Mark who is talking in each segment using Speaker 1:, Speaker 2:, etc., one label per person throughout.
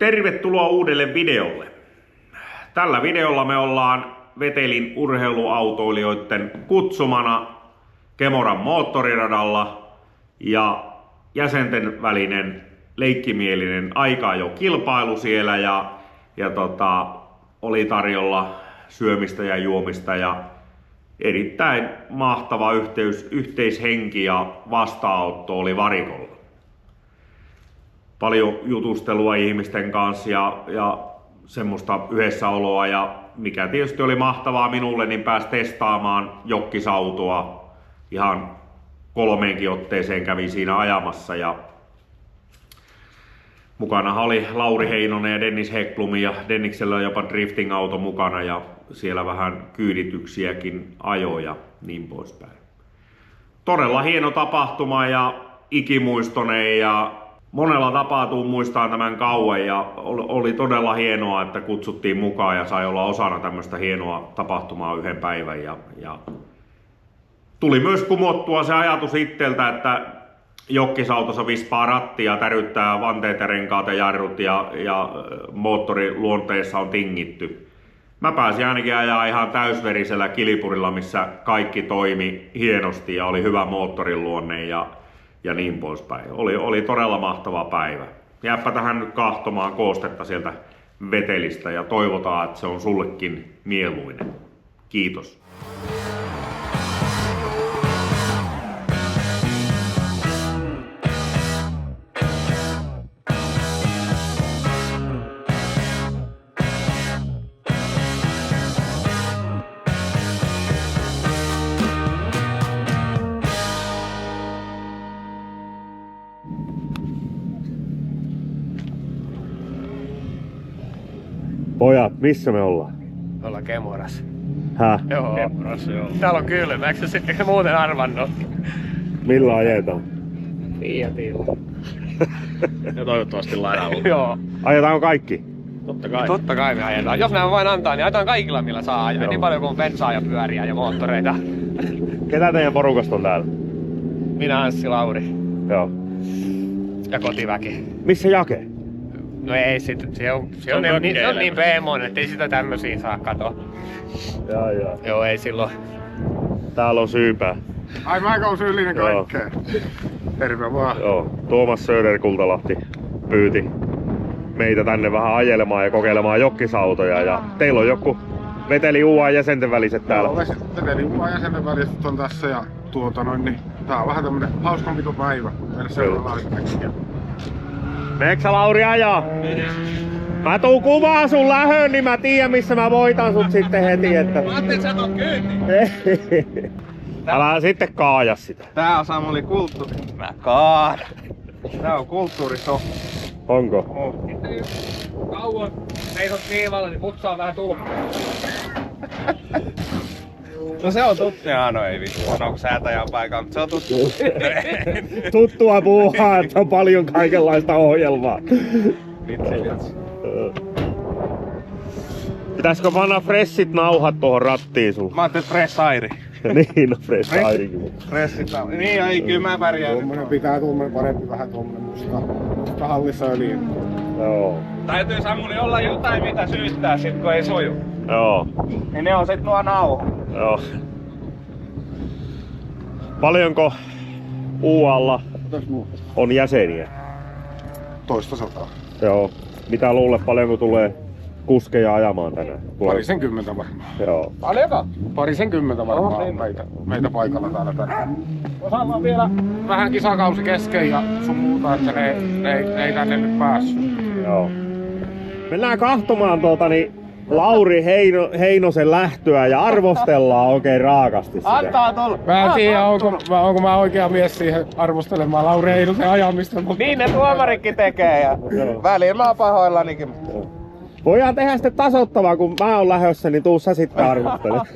Speaker 1: Tervetuloa uudelle videolle. Tällä videolla me ollaan Vetelin urheiluautoilijoiden kutsumana Kemoran moottoriradalla ja jäsenten välinen leikkimielinen aika-ajokilpailu siellä ja oli tarjolla syömistä ja juomista ja erittäin mahtava yhteishenki ja vastaanotto oli varikolla. Paljon jutustelua ihmisten kanssa ja semmoista yhdessäoloa ja mikä tietysti oli mahtavaa minulle, niin pääsi testaamaan jokkisautoa ihan 3 otteeseen kävin siinä ajamassa ja mukana oli Lauri Heinonen ja Dennis Häggblom ja Denniksellä jopa drifting-auto mukana ja siellä vähän kyydityksiäkin ajoja ja niin poispäin. Todella hieno tapahtuma ja ikimuistoinen ja monella tapaa tuun muistaa tämän kauan ja oli todella hienoa, että kutsuttiin mukaan ja sai olla osana tämmöistä hienoa tapahtumaa yhden päivän ja tuli myös kumottua se ajatus itseltä, että jokkisautossa vispaa rattia ja täryttää vanteet ja renkaat ja jarrut ja moottoriluonteessa on tingitty. Mä pääsin ainakin ajaa ihan täysverisellä kilipurilla, missä kaikki toimi hienosti ja oli hyvä moottorin luonne ja niin poispäin. Oli todella mahtava päivä. Jääpä tähän nyt kahtomaan koostetta sieltä Vetelistä ja toivotaan, että se on sullekin mieluinen. Kiitos.
Speaker 2: Pojat, missä me ollaan?
Speaker 3: Me ollaan Kemorassa.
Speaker 2: Häh?
Speaker 3: Joo.
Speaker 4: Kemorassa, joo.
Speaker 3: Täällä on kylmä, eikö se muuten arvannut?
Speaker 2: Millä ajetaan?
Speaker 3: Fiatilla.
Speaker 4: Ja toivottavasti laidalla.
Speaker 3: Joo.
Speaker 2: Ajetaanko kaikki?
Speaker 4: Totta kai.
Speaker 3: Totta kai me ajetaan. Jos nämä vain antaa, niin ajetaan kaikilla millä saa ajaa.
Speaker 2: Joo.
Speaker 3: Niin paljon kuin on bensaa ja pyöriä ja moottoreita.
Speaker 2: Ketä teidän porukasta on täällä?
Speaker 3: Minä, Anssi, Lauri
Speaker 2: Joo.
Speaker 3: ja kotiväki.
Speaker 2: Missä Jake?
Speaker 3: No ei sit, se on niin veemoinen, ettei sitä tämmösiä saa katoa.
Speaker 2: Jaa.
Speaker 3: Joo, ei silloin.
Speaker 2: Täällä on syypää.
Speaker 5: Ai mä oon syyllinen
Speaker 2: Joo.
Speaker 5: kaikkeen. Terve vaan.
Speaker 2: Joo. Tuomas Söder-Kultalahti pyyti meitä tänne vähän ajelemaan ja kokeilemaan jokkisautoja ja teillä on joku Veteli UA jäsenten väliset täällä.
Speaker 5: Joo, Veteli UA jäsenen väliset on tässä ja niin tää on vähän tämmönen hauskanpito päivä. Meille seuraavaan yhtäkkiä.
Speaker 2: Meneekö sä Lauri ajaa? Mä tuun kuvaan sun lähön, niin mä tiedän missä mä voitan sut sitten heti, että...
Speaker 3: Mä ajattelin, että sä oot kyyti.
Speaker 2: Älä sitten kaaja sitä.
Speaker 5: Tää on Samuli kulttuuri.
Speaker 3: Mä kaadan.
Speaker 5: Tää on kulttuurisokki.
Speaker 2: Onko?
Speaker 3: Kauan seisot viivalla, niin mut saa vähän tulppaa.
Speaker 5: No se on tuttu. Jaa, no ei vittu. Onko säätäjän paikalla, mutta se on tuttu.
Speaker 2: Tuttua puuhaa, että on paljon kaikenlaista ohjelmaa.
Speaker 5: Vitsi.
Speaker 2: Pitäisikö panna fressit nauhat tuohon rattiin sun?
Speaker 5: Mä ajattelin Fresh Airi.
Speaker 2: Niin, no fresh airikin.
Speaker 5: Fressit nauhat. Niin, ei, kyllä mä pärjään. Tuommoinen pitää parempi vähän tuommoinen musta hallissa öljy.
Speaker 2: Joo.
Speaker 3: Täytyy Samuli olla jotain mitä syyttää sit kun ei soju.
Speaker 2: Joo.
Speaker 3: Niin ne on sit nuo nauhat.
Speaker 2: Joo. Paljonko UAlla on jäseniä?
Speaker 5: Toista sataa.
Speaker 2: Joo. Mitä luulet, paljonko tulee kuskeja ajamaan tänään?
Speaker 5: Parisenkymmentä varmaan.
Speaker 2: Joo.
Speaker 3: Paljonko?
Speaker 5: Parisenkymmentä varmaan on meitä paikalla täällä tänään. Osalla on vielä vähän kisakausi kesken ja sun muuta, että ne ei tänne nyt päässyt.
Speaker 2: Joo. Mennään kahtomaan Lauri Heinosen lähtöä ja arvostellaan oikein raakasti sitä.
Speaker 3: Antaa tulla!
Speaker 5: Mä en tiedä, onko mä oikea mies siihen arvostelemaan Lauri Heinosen ajamista, mutta...
Speaker 3: Niin ne tuomarikin tekee ja väliin mä oon pahoillanikin.
Speaker 2: Voidaan tehdä sitten tasoittavaa, kun mä oon lähdössä, niin tuu sä sitten arvostelemaan.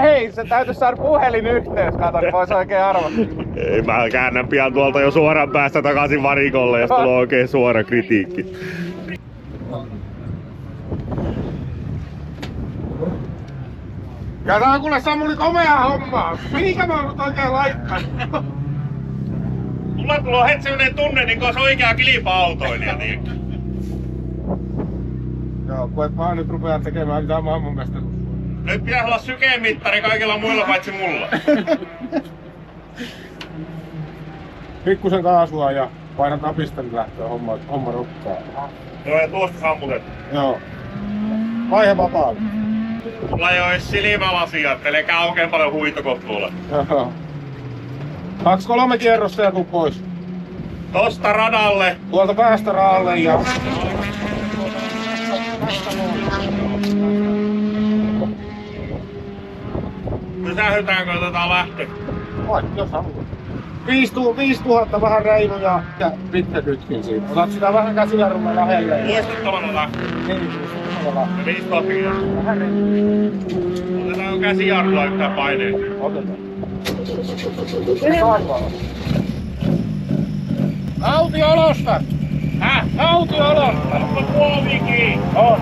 Speaker 3: Hei, se täytyisi saada puhelinyhteys, kato, niin vois oikein arvostella.
Speaker 2: Ei, mä käännän pian tuolta jo suoran päästä takaisin varikolle, jos tulee oikein suora kritiikki.
Speaker 5: Ja tää on kuule Samuli komea hommaa. Mihinkä mä oon oikein laittanut?
Speaker 2: Mulla tulee heti sellainen tunne, niin kuin olisi oikea kilpa-autoilija. Niin.
Speaker 5: Joo, kun et vaan nyt rupea tekemään mitään maailmanmestaruus.
Speaker 2: Nyt pitäisi olla sykemittari kaikilla muilla paitsi mulla.
Speaker 5: Pikkusen kaasua ja painat napista, niin lähtee homma rukkaa.
Speaker 2: Joo, ja tuosta sammutet.
Speaker 5: Joo. Vaihe vapaalle.
Speaker 2: Mulla ei oo edes silmälasia, etteikään oikein paljon huitokottuulla.
Speaker 5: Joo. 2-3 kierrosta ja tuu pois.
Speaker 2: Tosta radalle.
Speaker 5: Tuolta päästä raalle ja...
Speaker 2: Pysähytäänkö otetaan lähtö?
Speaker 5: Vai, jos haluat. 5000 vähän reilu ja sitten nytkin siinä. Otat sitä vähän käsijarrulla lähelle.
Speaker 2: Muistuttavana lähtö.
Speaker 5: Niin, muistuttavana.
Speaker 2: 5000 kiloa.
Speaker 5: Vähän reilu.
Speaker 2: Otetaanko käsijarrulla yhtään paineita?
Speaker 5: Otetaan. Auti olosta! Auti olosta!
Speaker 2: Onko puovikin?
Speaker 5: On.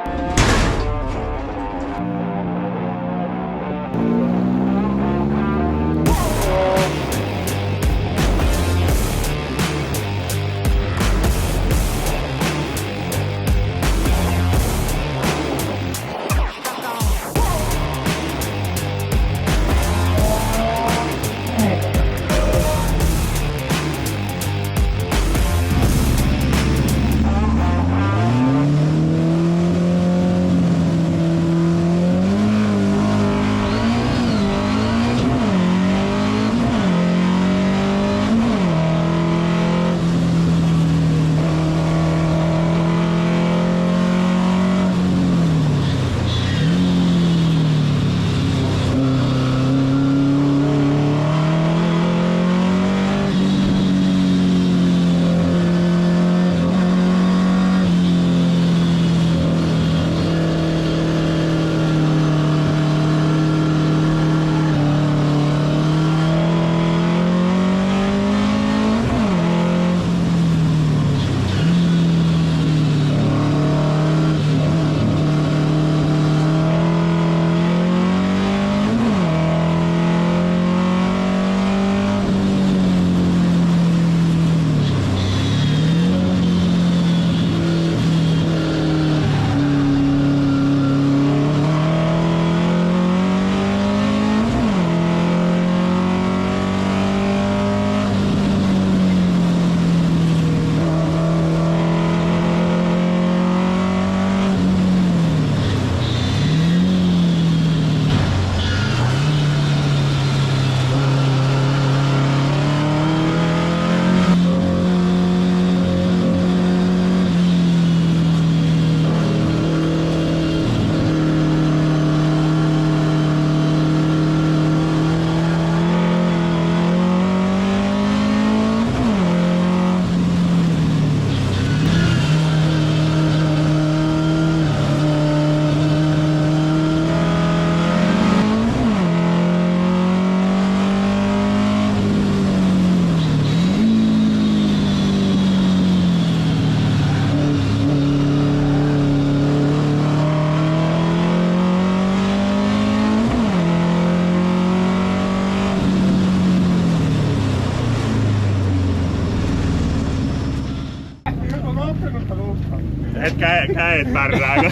Speaker 2: Käet pärrääkö?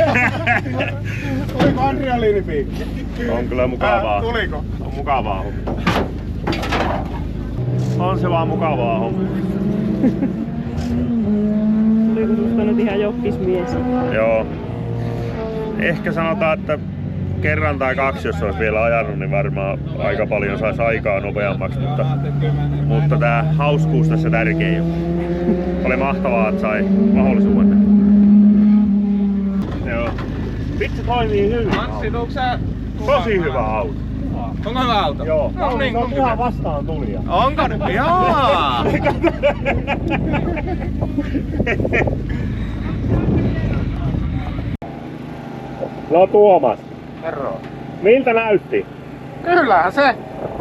Speaker 5: Tuliko adrenaliinipiikki?
Speaker 2: On kyllä mukavaa.
Speaker 5: Tuliko?
Speaker 2: On mukavaa homma. On se vaan mukavaa homma.
Speaker 6: Tuliko susta nyt ihan jokkismies?
Speaker 2: Joo. Ehkä sanotaan, että kerran tai kaksi, jos olisi vielä ajanut, niin varmaan aika paljon saisi aikaa nopeammaksi, mutta tää hauskuus tässä tärkein. Oli mahtavaa, että sai mahdollisuuden. Joo. Vitsi toimii hyvin.
Speaker 5: Anssi, tuutko sä?
Speaker 2: Tosi hyvä auto.
Speaker 5: Onko hyvä auto?
Speaker 2: Joo.
Speaker 5: No niin,
Speaker 2: on ihan vastaan tulija.
Speaker 5: onko nyt? Jaa!
Speaker 2: No Tuomas,
Speaker 5: Kerro.
Speaker 2: miltä näytti?
Speaker 5: Kyllähän se.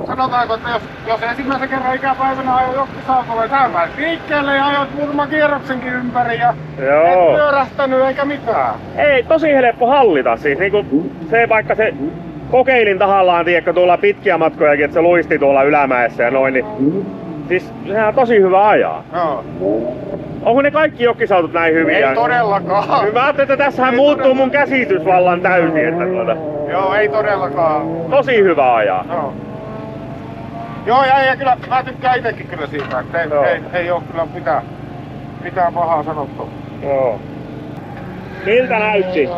Speaker 5: Sanotaanko, että jos ensimmäisen kerran ikäpäivänä ajoit jokkisautolla, niin sä pääsit liikkeelle ja ajoit muutaman kierroksenkin ympäri ja
Speaker 2: Joo.
Speaker 5: et pyörähtänyt eikä mitään.
Speaker 2: Ei, tosi helppo hallita. Siis niinku se vaikka se kokeilin tahallaan, tiedätkö, tuolla pitkiä matkojakin, että se luisti tuolla ylämäessä ja noin, niin siis sehän on tosi hyvä ajaa.
Speaker 5: Joo.
Speaker 2: Onko ne kaikki jokkisautot näin hyviä?
Speaker 5: Ei todellakaan.
Speaker 2: Mä ajattelin, että tässähän muuttuu mun käsitys vallan täysin, että
Speaker 5: Joo, ei todellakaan.
Speaker 2: tosi hyvä ajaa.
Speaker 5: Joo. Joo, ja kyllä mä tykkään itekin kyllä siitä, että ei oo kyllä mitään pahaa sanottu.
Speaker 2: Joo. Miltä näytti?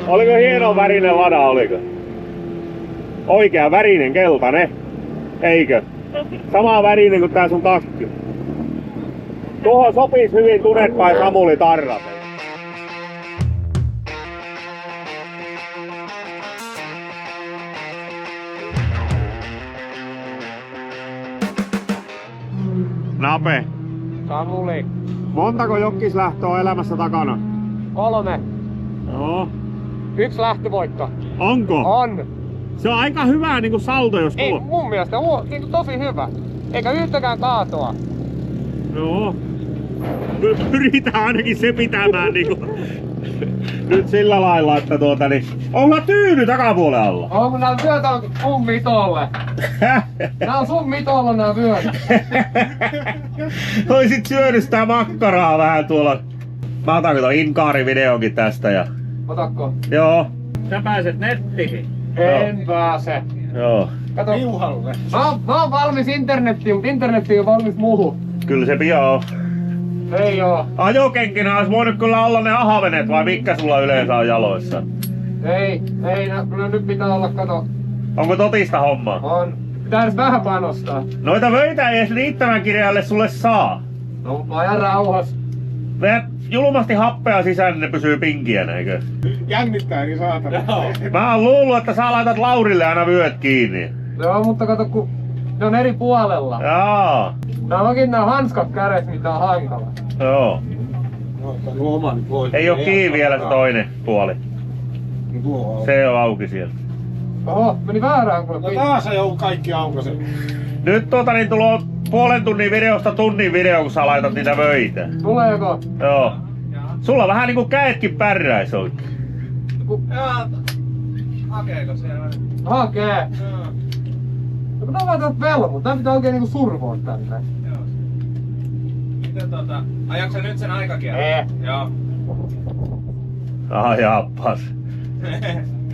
Speaker 2: Oliko hieno värinen lada, oliko? Oikea värinen, keltainen. Eikö? Sama värinen kuin tää sun takki. Tuohon sopis hyvin Tunet by Samuli tarrat. Nape,
Speaker 3: Samuli.
Speaker 2: montako jokkislähtöä on elämässä takana?
Speaker 3: 3.
Speaker 2: Joo.
Speaker 3: 1 lähtövoitto.
Speaker 2: Onko?
Speaker 3: On.
Speaker 2: Se on aika hyvä niinku saldo, jos
Speaker 3: Ei,
Speaker 2: tuo.
Speaker 3: mun mielestä niinku tosi hyvä. Eikä yhtäkään kaatoa.
Speaker 2: Joo. Pyritään ainakin se pitämään niinku nyt sillä lailla, että onko tyyny takapuolen alla?
Speaker 3: Onko nää vyöt on sun mitolle? Nää on sun mitolla nää vyöt.
Speaker 2: Oisit syönyt sitä makkaraa vähän tuolla. Mä otan kato Inkaari-videonkin tästä ja...
Speaker 3: Otakko?
Speaker 2: Joo.
Speaker 3: Sä pääset nettiin. En pääse.
Speaker 2: Joo.
Speaker 3: Kato. Piuhalle. Mä oon valmis internettiin, mutta internetti on valmis muuhun.
Speaker 2: Kyllä se pian on.
Speaker 3: Ei oo.
Speaker 2: Ajokenkinä olisi voinut kyllä olla ne ahavenet, vai mitkä sulla yleensä on jaloissa?
Speaker 3: Ei, kyllä nyt pitää olla, kato.
Speaker 2: Onko totista hommaa?
Speaker 3: On. Pitää edes vähän panostaa.
Speaker 2: Noita vöitä ei edes riittävän kirjalle sulle saa.
Speaker 3: No, mä ajan rauhas.
Speaker 2: Vedät julmasti happea sisään, niin ne pysyy pinkiänä, eikö?
Speaker 5: Jännittää niin saatana.
Speaker 2: Mä oon luullut, että sä laitat Laurille aina vyöt kiinni.
Speaker 3: Joo, mutta kato, kun ne on eri puolella.
Speaker 2: Jaa.
Speaker 3: Nää hanskat kädessä, mitä on hankala.
Speaker 2: Joo. Ei oo kiinni vielä se toinen puoli. Se on auki siellä.
Speaker 3: Oho, meni väärään kuule.
Speaker 5: No taas ei oo kaikki aukaiset.
Speaker 2: Nyt tulo puolen tunnin videosta tunnin video, kun sä laitat niitä vöitä.
Speaker 3: Tuleeko?
Speaker 2: Joo. Sulla vähän niinku käetkin pärräis oikein.
Speaker 3: Hakeeko siellä? Hakee. No kun tää on vaan täältä velmu, tää pitää oikein niinku survoa tänne.
Speaker 7: Joo. Miten ajatko sä nyt sen aikakieltä? Joo.
Speaker 2: Jappas.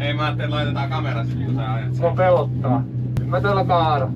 Speaker 7: Ei mä ajattelin, että laitetaan kamera sitten, kun sä ajat sen.
Speaker 3: Mua pelottaa. Mä täällä kaara.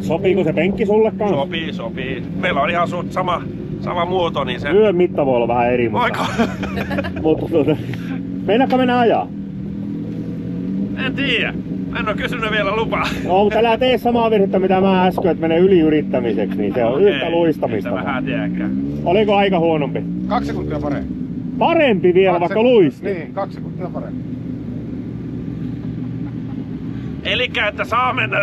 Speaker 2: Sopiiko se penkki sulle kanssa?
Speaker 8: Sopii. Meillä on ihan sama muoto, niin se...
Speaker 2: Yön mitta voi olla vähän eri, mutta meinaatko mennä ajaa?
Speaker 8: En tiedä. En oo kysynyt vielä lupaa.
Speaker 2: No, mutta älä tee samaa virhettä mitä mä äsken, että menee yliyrittämiseksi, niin se on yhtä luistamista.
Speaker 8: Ei vähän tiedäkään.
Speaker 2: Oliko aika huonompi?
Speaker 5: 2 sekuntia parempi.
Speaker 2: Parempi vielä, vaikka luisti.
Speaker 5: Niin, 2 sekuntia parempi.
Speaker 8: Elikkä, että saa mennä.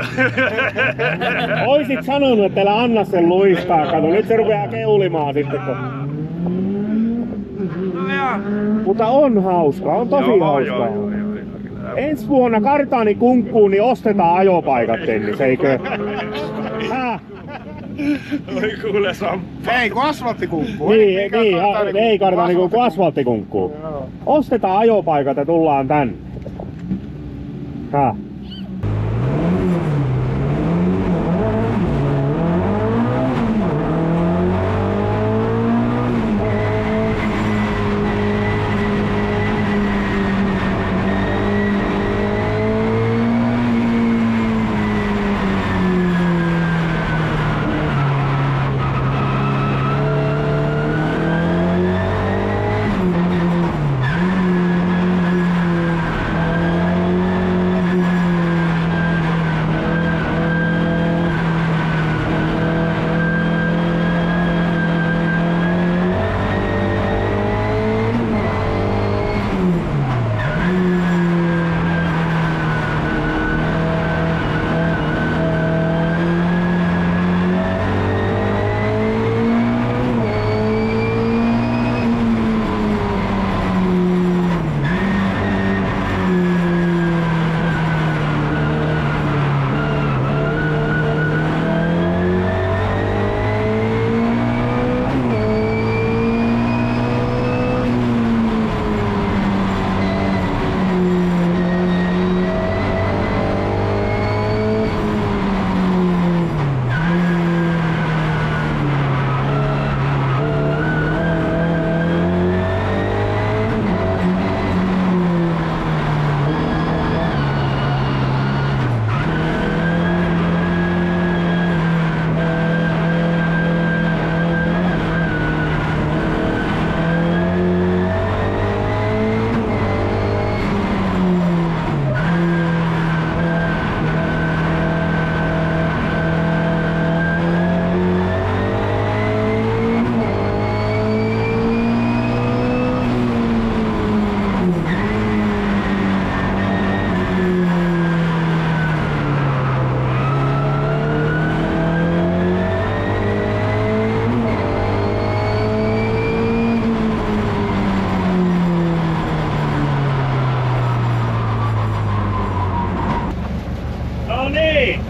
Speaker 2: Oisit sanonut, että älä anna sen luistaa. Kato, nyt se rupeaa keulimaan sitten.
Speaker 8: No ja.
Speaker 2: Mutta on hauskaa, on tosi hauskaa. Ensi vuonna kartaani kunkkuun, niin ostetaan ajopaikat, Dennis, eikö?
Speaker 8: Oi kuule Samppa.
Speaker 5: Ei, kun asfalttikunkku.
Speaker 2: Niin, ei kartaani kunkku, asfalttikunkku. Ostetaan ajopaikat ja tullaan tänne.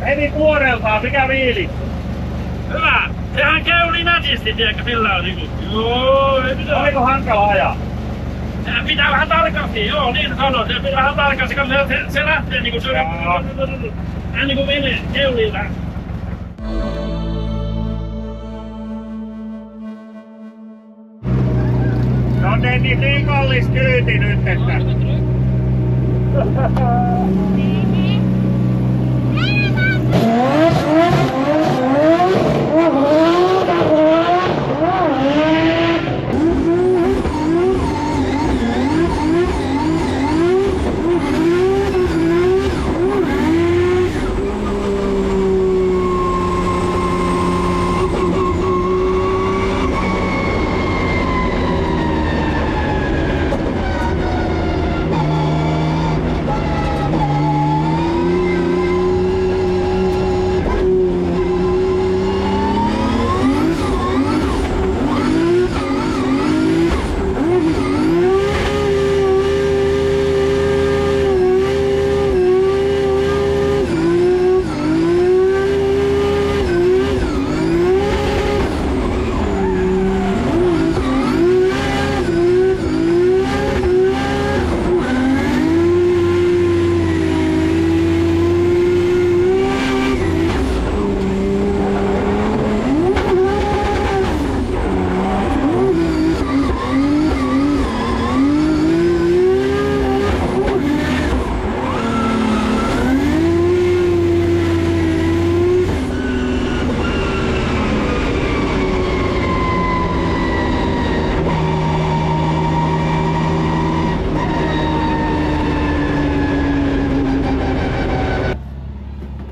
Speaker 1: Heti tuoreeltaan, mikä viili?
Speaker 8: Hyvä! Sehän keuli nätisti, tiedätkö, sillä on niinku... Joo, ei mitään.
Speaker 1: Oliko hankala ajaa?
Speaker 8: Pitää vähän tarkasti, joo, niin sanoit. Se pitää vähän tarkasti, koska se lähtee niinku... Hän niinku menee keulilla.
Speaker 2: No niin kallis kyyti nyt, että...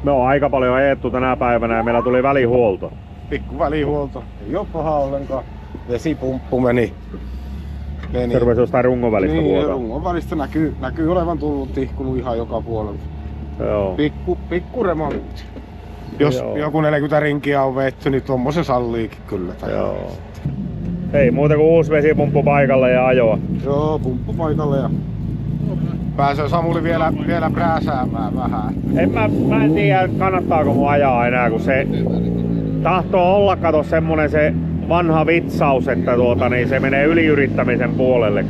Speaker 2: Me on aika paljon ajettu tänä päivänä ja meillä tuli välihuolto.
Speaker 5: Pikku välihuolto. Ei oo paha ollenkaan. Vesipumppu meni.
Speaker 2: Se rupesi jostain rungon välistä
Speaker 5: niin,
Speaker 2: vuotaa.
Speaker 5: rungon välistä näkyy olevan tullut tihkunut ihan joka puolelta.
Speaker 2: Joo.
Speaker 5: Pikku remontti. Jos
Speaker 2: Joo.
Speaker 5: joku 40 rinkiä on vetty, niin tommosen salliikin kyllä.
Speaker 2: Joo. Ei muuta kuin uusi vesipumppu paikalle ja ajoa.
Speaker 5: Joo, pumppu paikalle ja pääsee Samuli vielä prääsäämään vähän.
Speaker 2: Mä en tiedä kannattaako mun ajaa enää, kun se tahtoo olla, kato, semmonen se vanha vitsaus, että niin se menee yliyrittämisen puolelle.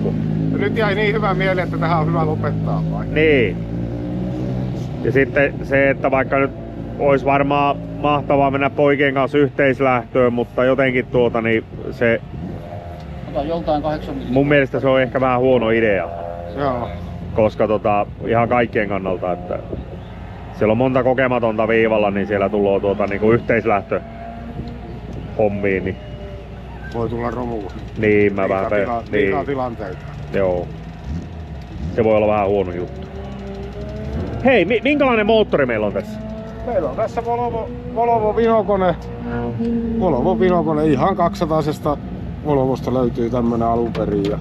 Speaker 5: Nyt jäi niin hyvä mieli, että tähän on hyvä lopettaa vai?
Speaker 2: Niin. Ja sitten se, että vaikka nyt olisi varmaan mahtavaa mennä poikien kanssa yhteislähtöön, mutta jotenkin niin se...
Speaker 3: Ota joltain 8 miljoonaa.
Speaker 2: Mun mielestä se on ehkä vähän huono idea.
Speaker 5: Joo.
Speaker 2: Koska ihan kaikkien kannalta, että siellä on monta kokematonta viivalla, niin siellä tulee niinku yhteislähtö hommiin. Niin,
Speaker 5: Voi tulla romua.
Speaker 2: niin mä vähän...
Speaker 5: Liikaa tilanteita.
Speaker 2: Joo. Se voi olla vähän huono juttu. Hei, minkälainen moottori meillä on tässä?
Speaker 5: Meillä on tässä Volvo vinokone. Volvo vinokone ihan 200-sesta Volvosta löytyy tämmönen alunperin. Ja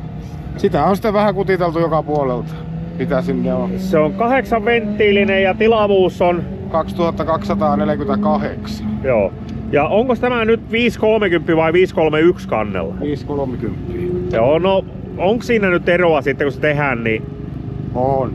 Speaker 5: sitä on sitten vähän kutiteltu joka puolelta. Mitä sinne on?
Speaker 2: Se on 8-venttiilinen ja tilavuus on...
Speaker 5: 2248.
Speaker 2: Joo. Ja onko tämä nyt 530 vai 531 kannella?
Speaker 5: 530.
Speaker 2: Joo, no onko siinä nyt eroa sitten kun se tehdään, niin...
Speaker 5: On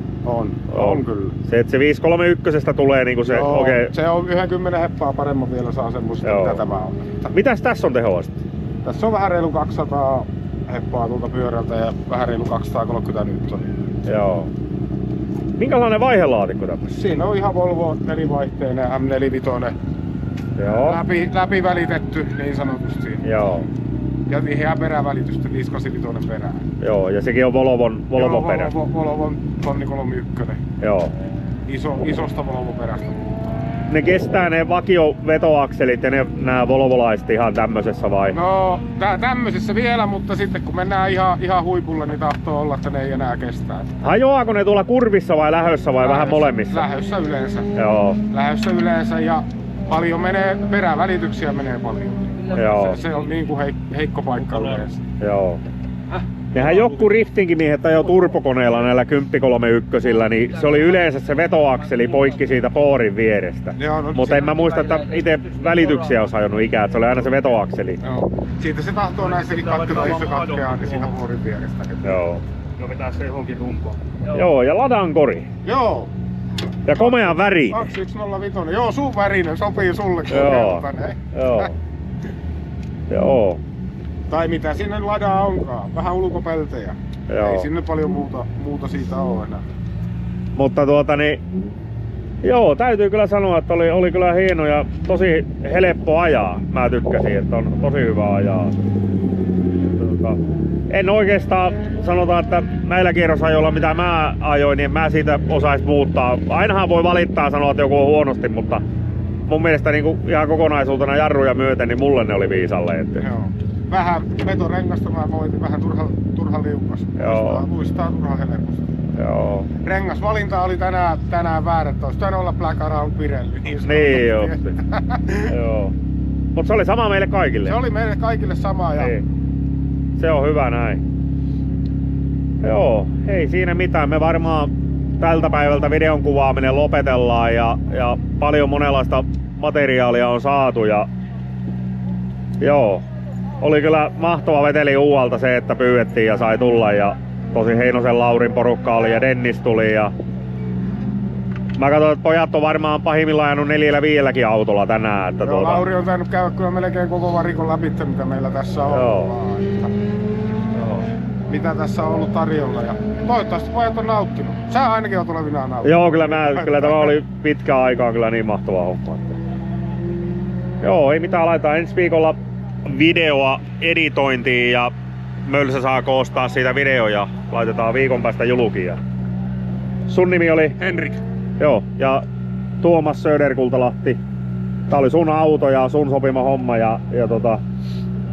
Speaker 5: kyllä.
Speaker 2: Se, että se 531 tulee niinku se...
Speaker 5: Joo,
Speaker 2: okei.
Speaker 5: se on 10 heppaa paremman vielä saa semmoista,
Speaker 2: Joo.
Speaker 5: mitä tämä on.
Speaker 2: Mitäs tässä on tehoa sitten?
Speaker 5: Tässä on vähän reilu 200 heppaa tuolta pyörältä ja vähän reilu 230 newtonia.
Speaker 2: Joo. Minkälainen vaihelaatikko tämmössä?
Speaker 5: Siinä on ihan Volvo nelivaihteinen M45.
Speaker 2: Joo.
Speaker 5: Läpi välitetty niin sanotusti.
Speaker 2: Joo.
Speaker 5: Ja tiheä perävälitystä 585 perään.
Speaker 2: Joo, ja sekin on Volvon perä.
Speaker 5: Volvon tonni 31.
Speaker 2: Joo.
Speaker 5: Isosta Volvo perästä.
Speaker 2: Ne kestää ne vakiovetoakselit ja nää volvolaiset ihan tämmöisessä vai?
Speaker 5: No tämmöisessä vielä, mutta sitten kun mennään ihan huipulle, niin tahtoo olla, että ne ei enää kestää.
Speaker 2: Hajoaako ne tuolla kurvissa vai lähössä vai vähän molemmissa?
Speaker 5: Lähössä yleensä.
Speaker 2: Joo.
Speaker 5: Lähössä yleensä ja paljon menee, perävälityksiä menee paljon.
Speaker 2: Joo.
Speaker 5: Se on niin kuin heikko paikka yleensä.
Speaker 2: Joo. Nehän joku riftinkin miehet ajoi turbokoneella näillä 1031, niin se oli yleensä se vetoakseli poikki siitä poorin vierestä. Mutta en mä muista, että itse välityksiä olisi ajanut ikään, että se oli aina se vetoakseli.
Speaker 5: Joo. Siitä se tahtoo näissäkin katketa, jos se katkeaa, niin siitä poorin vierestä.
Speaker 2: Joo.
Speaker 3: No vetää se johonkin rumpoon.
Speaker 2: Joo, ja ladankori.
Speaker 5: Joo.
Speaker 2: Ja komean väri.
Speaker 5: 2105. Joo, sun värinen sopii sulle.
Speaker 2: Joo. Joo. Joo.
Speaker 5: Tai mitä sinne ladaa onkaan. Vähän ulkopeltejä.
Speaker 2: Joo.
Speaker 5: Ei sinne paljon muuta siitä ole enää.
Speaker 2: Mutta joo, täytyy kyllä sanoa, että oli kyllä hieno ja tosi helppo ajaa. Mä tykkäsin, että on tosi hyvä ajaa. En oikeastaan sanota, että näillä kierrosajoilla mitä mä ajoin, niin mä siitä osais muuttaa. Ainahan voi valittaa sanoa, että joku on huonosti, mutta mun mielestä niin ihan kokonaisuutena jarruja myöten, niin mulle ne oli viisalle. Että...
Speaker 5: Joo. Vähän vetorengasta mä voitin, vähän turha liukas. Muistaa turha helposti.
Speaker 2: Joo.
Speaker 5: Rengasvalinta oli tänään väärä, että olisi tainnut olla Black Around Pirelli.
Speaker 2: Niin joo. Joo. Mut se oli sama meille kaikille.
Speaker 5: Se oli meille kaikille sama. Ja...
Speaker 2: Niin. Se on hyvä näin. Joo, ei siinä mitään. Me varmaan tältä päivältä videon kuvaaminen lopetellaan ja paljon monenlaista materiaalia on saatu ja joo. Oli kyllä mahtava veteli Uualta se, että pyydettiin ja sai tulla ja tosi Heinosen Laurin porukka oli ja Dennis tuli ja mä katsoin, että pojat on varmaan pahimmillaan ajanut 4-5 autolla tänään. Että
Speaker 5: joo, Lauri on tainnut käydä kyllä melkein koko varikon läpi, mitä meillä tässä on.
Speaker 2: Joo.
Speaker 5: Mitä tässä on ollut tarjolla ja toivottavasti pojat on nauttinut. Sä ainakin on tulevinaan nauttinut.
Speaker 2: Joo, kyllä tämä oli pitkään aikaa kyllä niin mahtava homma. Joo, ei mitään, laitetaan ensi viikolla videoa editointiin ja Mölsä saa koostaa siitä video ja laitetaan viikon päästä julkiin. Sun nimi oli?
Speaker 5: Henrik.
Speaker 2: Joo, ja Tuomas Söderkultalahti. Tää oli sun auto ja sun sopima homma ja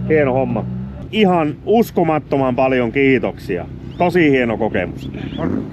Speaker 2: hieno homma. Ihan uskomattoman paljon kiitoksia. Tosi hieno kokemus.
Speaker 5: On.